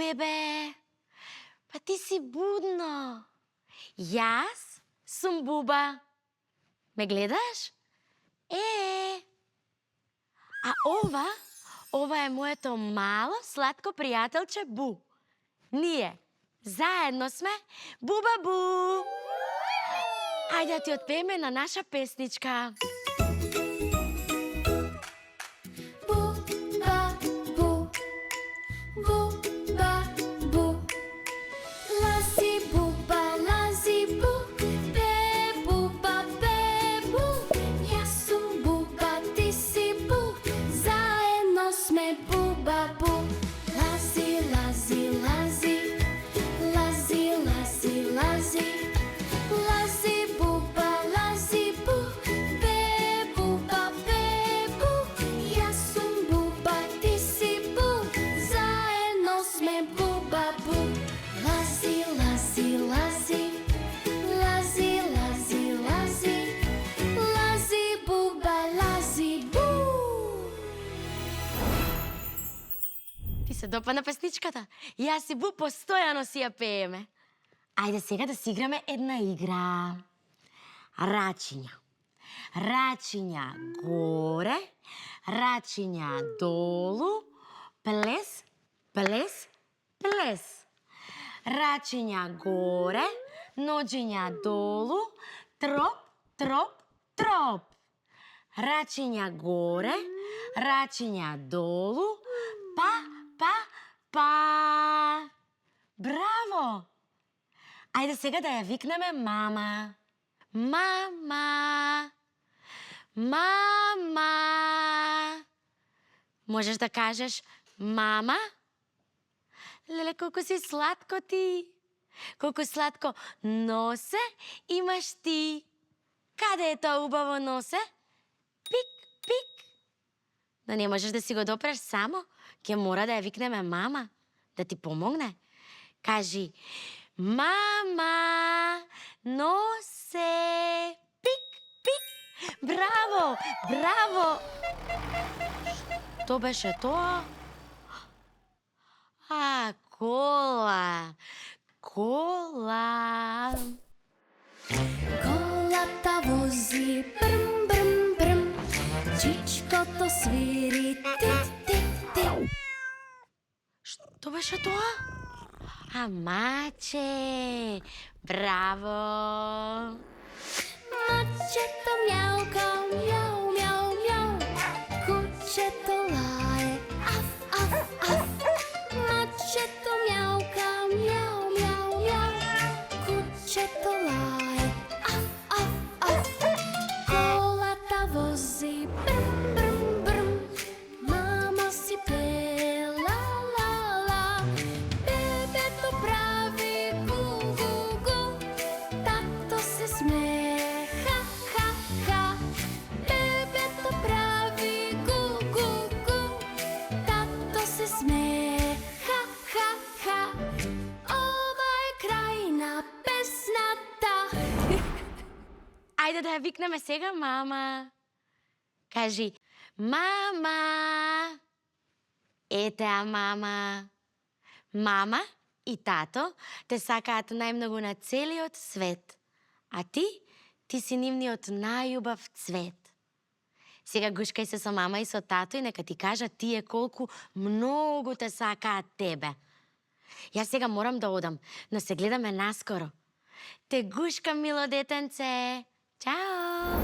бебе. Па ти си будно. Јас сум Буба. Ме гледаш? А ова е моето мало сладко пријателче Бу. Ние заедно сме Буба-бу. Ајде да ти отпееме на наша песничка. Се допадна песничката. Јас и Бу постојано си ја пееме. Ајде сега да си играме една игра. Рачиња. Рачиња горе, рачиња долу, плес, плес, плес. Рачиња горе, ноџиња долу, троп, троп, троп. Рачиња горе, рачиња долу, па, па. Браво! Ајде сега да ја викнеме мама. Мама. Мама. Можеш да кажеш мама? Леле, колку си сладко ти. Колку сладко носе имаш ти. Каде е тоа убаво носе? Пик, пик. Но не можеш да си го допреш само. Ке мора да ја викнеме мама, да ти помогне. Кажи, мама, носе, пик, пик. Браво, браво. Што беше тоа? Кола, кола. Колата вози, брм, брм, брм. Чичкото свири, тит, тит. Што беше тоа? Маче! Браво! Мачето мјаука, мјау, мјау, мјау. Кучето лае, аф, аф, аф. Мачето мјаука, мјау, мјау, мјау. Кучето лае, аф, аф, аф. Колата вози, брм, брм, брм. Мама си пее, ла, ла, ла. Бебето прави гу, гу, гу. Тато се смее, ха, ха, ха. Бебето прави гу, гу, гу. Тато се смее, ха, ха, ха. Ова е крај на песната. Ајде да ја викнеме сега мама. Кажи, мама. Етеа мама. Мама и тато те сакаат најмногу на целиот свет. А ти си нивниот најубав цвет. Сега гушкај се со мама и со тато и нека ти кажат тие колку многу те сакаат тебе. Јас сега морам да одам, но се гледаме наскоро. Те гушкам, мило детенце. Чао!